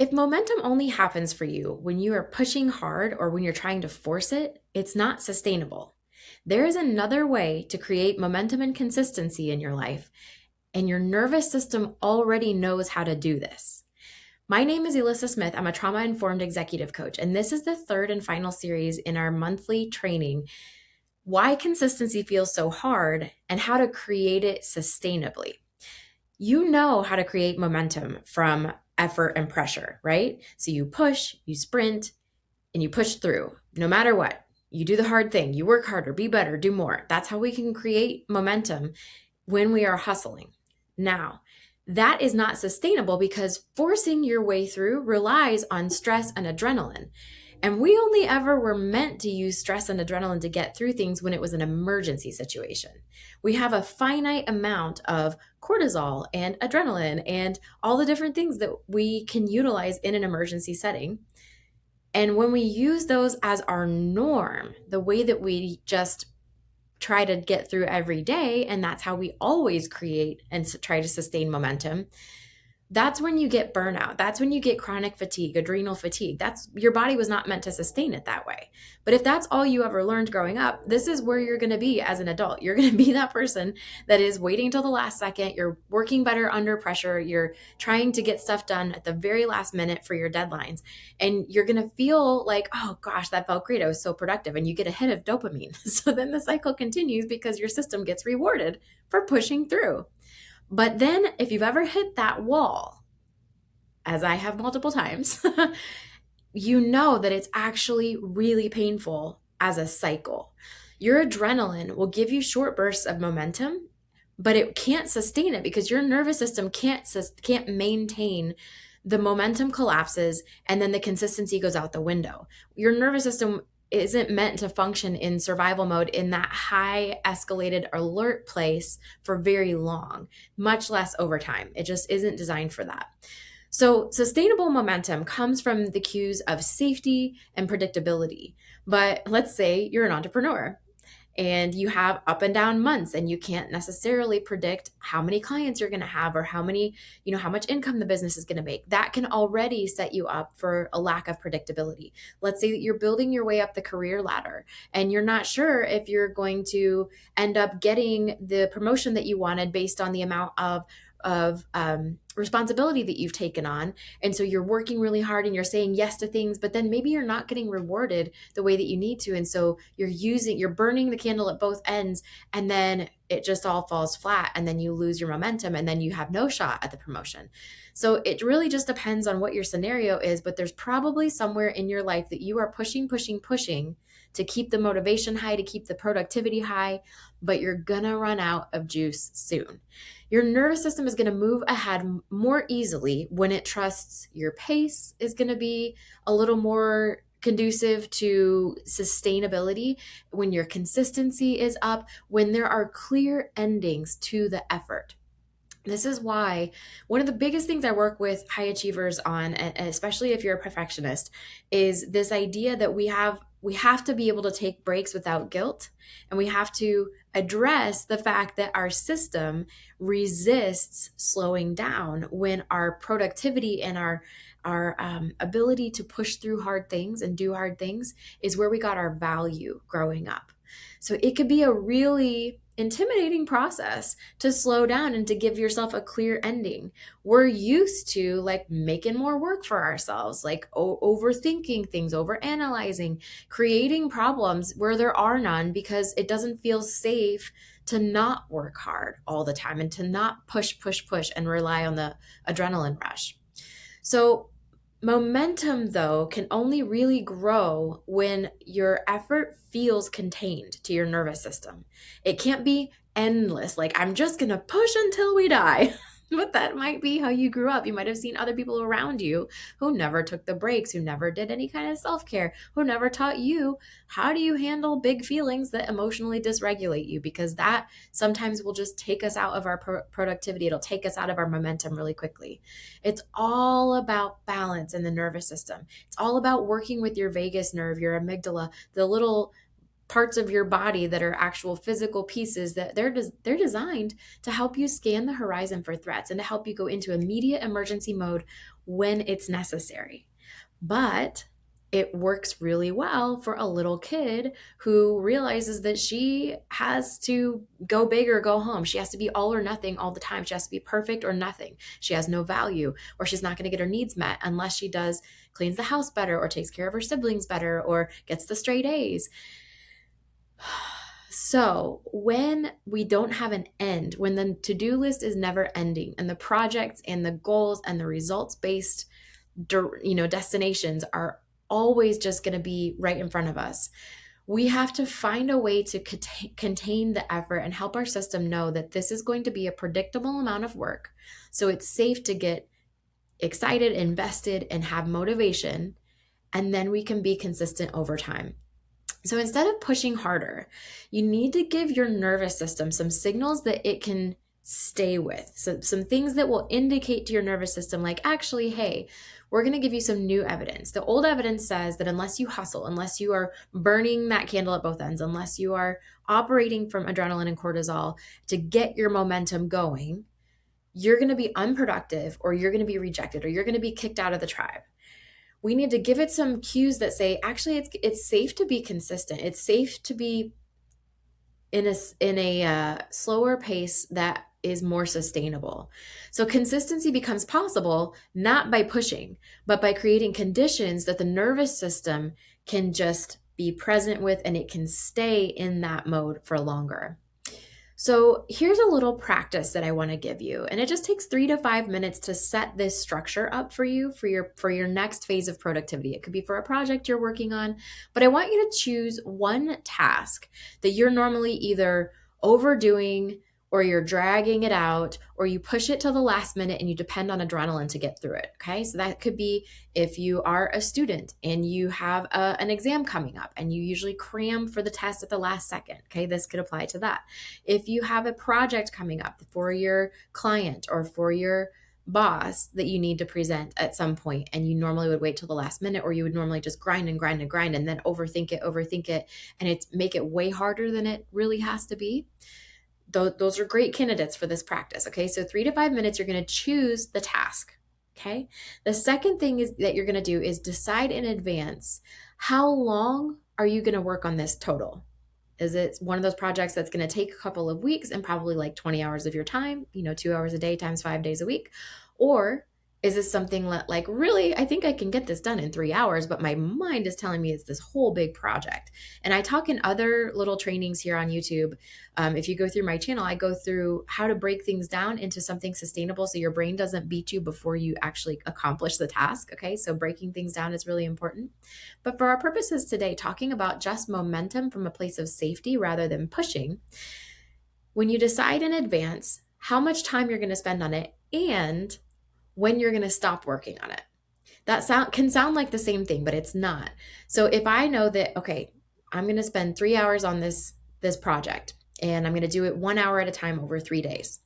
If momentum only happens for you when you are pushing hard or when you're trying to force it, it's not sustainable. There is another way to create momentum and consistency in your life, and your nervous system already knows how to do this. My name is Elyssa Smith. I'm a trauma informed executive coach, and this is the third and final series in our monthly training, Why Consistency Feels So Hard and How to Create It Sustainably. You know how to create momentum from effort and pressure, right? So you push, you sprint, and you push through no matter what. You do the hard thing, you work harder, be better, do more. That's how we can create momentum when we are hustling. Now, that is not sustainable because forcing your way through relies on stress and adrenaline. And we only ever were meant to use stress and adrenaline to get through things when it was an emergency situation. We have a finite amount of cortisol and adrenaline and all the different things that we can utilize in an emergency setting. And when we use those as our norm, the way that we just try to get through every day, and that's how we always create and try to sustain momentum, that's when you get burnout. That's when you get chronic fatigue, adrenal fatigue. That's your body was not meant to sustain it that way. But if that's all you ever learned growing up, this is where you're going to be as an adult. You're going to be that person that is waiting until the last second. You're working better under pressure. You're trying to get stuff done at the very last minute for your deadlines. And you're going to feel like, oh gosh, that felt great. I was so productive. And you get a hit of dopamine. So then the cycle continues because your system gets rewarded for pushing through. But then if you've ever hit that wall, as I have multiple times, you know that it's actually really painful as a cycle. Your adrenaline will give you short bursts of momentum, but it can't sustain it because your nervous system can't maintain. The momentum collapses and then the consistency goes out the window. Your nervous system isn't meant to function in survival mode in that high escalated alert place for very long, much less over time. It just isn't designed for that. So, sustainable momentum comes from the cues of safety and predictability. But let's say you're an entrepreneur and you have up and down months and you can't necessarily predict how many clients you're going to have or how much income the business is going to make. That can already set you up for a lack of predictability. Let's say that you're building your way up the career ladder and you're not sure if you're going to end up getting the promotion that you wanted based on the amount of responsibility that you've taken on. And so you're working really hard and you're saying yes to things, but then maybe you're not getting rewarded the way that you need to. And so you're burning the candle at both ends, and then it just all falls flat, and then you lose your momentum, and then you have no shot at the promotion. So it really just depends on what your scenario is, but there's probably somewhere in your life that you are pushing to keep the motivation high, to keep the productivity high, but you're gonna run out of juice soon. Your nervous system is going to move ahead more easily when it trusts your pace is going to be a little more conducive to sustainability, when your consistency is up, when there are clear endings to the effort. This is why one of the biggest things I work with high achievers on, and especially if you're a perfectionist, is this idea that we have to be able to take breaks without guilt, and we have to address the fact that our system resists slowing down when our productivity and our ability to push through hard things and do hard things is where we got our value growing up. So it could be a really intimidating process to slow down and to give yourself a clear ending. We're used to like making more work for ourselves, like overthinking things, overanalyzing, creating problems where there are none because it doesn't feel safe to not work hard all the time and to not push and rely on the adrenaline rush. So momentum, though, can only really grow when your effort feels contained to your nervous system. It can't be endless, like, I'm just going to push until we die. But that might be how you grew up. You might have seen other people around you who never took the breaks, who never did any kind of self care, who never taught you how do you handle big feelings that emotionally dysregulate you, because that sometimes will just take us out of our productivity. It'll take us out of our momentum really quickly. It's all about balance in the nervous system. It's all about working with your vagus nerve, your amygdala, the little parts of your body that are actual physical pieces that they're designed to help you scan the horizon for threats and to help you go into immediate emergency mode when it's necessary. But it works really well for a little kid who realizes that she has to go big or go home. She has to be all or nothing all the time. She has to be perfect or nothing. She has no value, or she's not going to get her needs met unless she does cleans the house better or takes care of her siblings better or gets the straight A's. So when we don't have an end, when the to-do list is never ending and the projects and the goals and the results-based destinations are always just going to be right in front of us, we have to find a way to contain the effort and help our system know that this is going to be a predictable amount of work. So it's safe to get excited, invested, and have motivation, and then we can be consistent over time. So instead of pushing harder, you need to give your nervous system some signals that it can stay with. So some things that will indicate to your nervous system, like, actually, hey, we're going to give you some new evidence. The old evidence says that unless you hustle, unless you are burning that candle at both ends, unless you are operating from adrenaline and cortisol to get your momentum going, you're going to be unproductive, or you're going to be rejected, or you're going to be kicked out of the tribe. We need to give it some cues that say, actually, it's safe to be consistent. It's safe to be in a slower pace that is more sustainable. So consistency becomes possible not by pushing, but by creating conditions that the nervous system can just be present with, and it can stay in that mode for longer. So here's a little practice that I want to give you, and it just takes 3 to 5 minutes to set this structure up for you for your next phase of productivity. It could be for a project you're working on, but I want you to choose one task that you're normally either overdoing, or you're dragging it out, or you push it to the last minute and you depend on adrenaline to get through it. Okay, so that could be if you are a student and you have an exam coming up and you usually cram for the test at the last second. Okay, this could apply to that. If you have a project coming up for your client or for your boss that you need to present at some point, and you normally would wait till the last minute, or you would normally just grind and grind and grind and then overthink it, and it's make it way harder than it really has to be. Those are great candidates for this practice. Okay, so 3 to 5 minutes, you're going to choose the task. Okay, the second thing is that you're going to do is decide in advance, how long are you going to work on this total? Is it one of those projects that's going to take a couple of weeks and probably like 20 hours of your time, 2 hours a day times 5 days a week? Or is this something like, really, I think I can get this done in 3 hours, but my mind is telling me it's this whole big project? And I talk in other little trainings here on YouTube. If you go through my channel, I go through how to break things down into something sustainable so your brain doesn't beat you before you actually accomplish the task. Okay, so breaking things down is really important. But for our purposes today, talking about just momentum from a place of safety rather than pushing, when you decide in advance how much time you're going to spend on it and when you're going to stop working on it. That can sound like the same thing, but it's not. So if I know that, okay, I'm going to spend 3 hours on this project, and I'm going to do it 1 hour at a time over 3 days,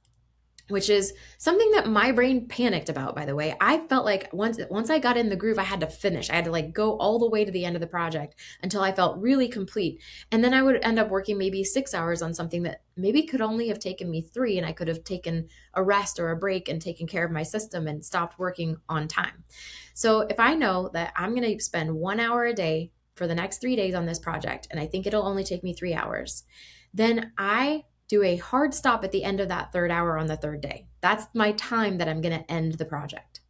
which is something that my brain panicked about, by the way. I felt like once I got in the groove, I had to finish. I had to like go all the way to the end of the project until I felt really complete. And then I would end up working maybe 6 hours on something that maybe could only have taken me 3, and I could have taken a rest or a break and taken care of my system and stopped working on time. So if I know that I'm going to spend 1 hour a day for the next 3 days on this project, and I think it'll only take me 3 hours, then I do a hard stop at the end of that 3rd hour on the 3rd day. That's my time that I'm going to end the project.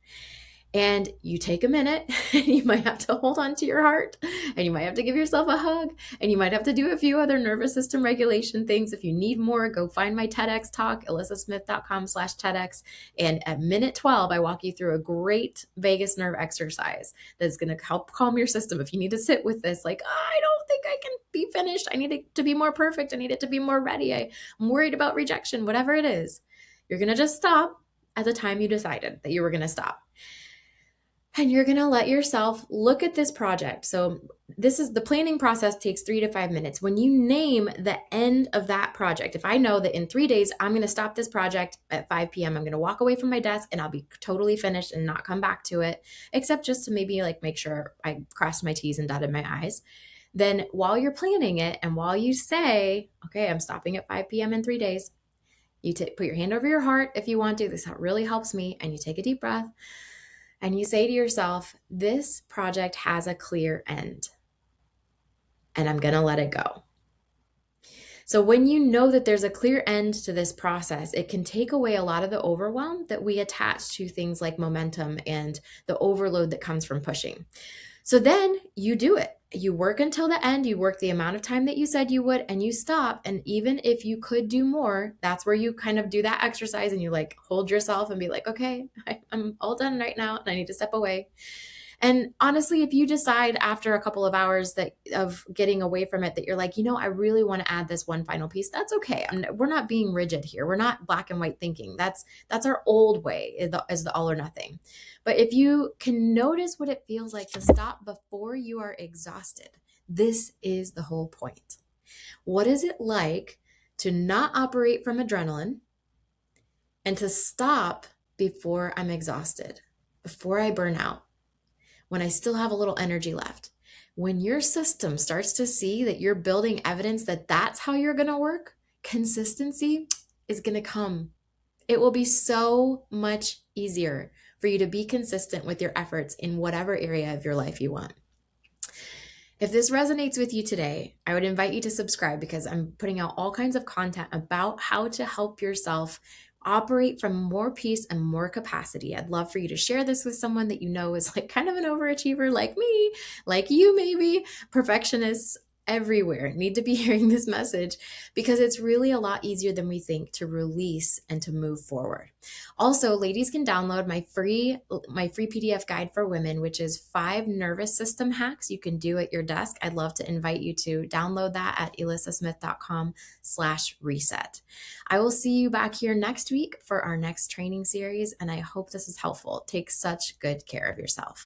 And you take a minute, and you might have to hold on to your heart, and you might have to give yourself a hug, and you might have to do a few other nervous system regulation things. If you need more, go find my TEDx talk, ElyssaSmith.com/TEDx. And at minute 12, I walk you through a great vagus nerve exercise that's going to help calm your system. If you need to sit with this, like, I don't think I can be finished. I need it to be more perfect. I need it to be more ready. I'm worried about rejection, whatever it is. You're going to just stop at the time you decided that you were going to stop. And you're going to let yourself look at this project. So this is the planning process, takes 3 to 5 minutes. When you name the end of that project, if I know that in 3 days, I'm going to stop this project at 5 p.m., I'm going to walk away from my desk and I'll be totally finished and not come back to it, except just to maybe like make sure I crossed my T's and dotted my I's. then while you're planning it and while you say, okay, I'm stopping at 5 p.m. in 3 days, you put your hand over your heart if you want to. This really helps me. And you take a deep breath and you say to yourself, this project has a clear end and I'm going to let it go. So when you know that there's a clear end to this process, it can take away a lot of the overwhelm that we attach to things like momentum and the overload that comes from pushing. So then you do it. You work until the end, you work the amount of time that you said you would, and you stop. And even if you could do more, that's where you kind of do that exercise and you like hold yourself and be like, okay, I'm all done right now and I need to step away. And honestly, if you decide after a couple of hours that of getting away from it that you're like, I really want to add this one final piece, that's okay. We're not being rigid here. We're not black and white thinking. That's our old way, is the all or nothing. But if you can notice what it feels like to stop before you are exhausted, this is the whole point. What is it like to not operate from adrenaline and to stop before I'm exhausted, before I burn out, when I still have a little energy left? When your system starts to see that you're building evidence that that's how you're going to work, consistency is going to come. It will be so much easier for you to be consistent with your efforts in whatever area of your life you want. If this resonates with you today, I would invite you to subscribe because I'm putting out all kinds of content about how to help yourself operate from more peace and more capacity. I'd love for you to share this with someone that you know is like kind of an overachiever like me, like you maybe. Perfectionists everywhere need to be hearing this message because it's really a lot easier than we think to release and to move forward. Also, ladies can download my free PDF guide for women, which is 5 nervous system hacks you can do at your desk. I'd love to invite you to download that at ElyssaSmith.com/reset. I will see you back here next week for our next training series, and I hope this is helpful. Take such good care of yourself.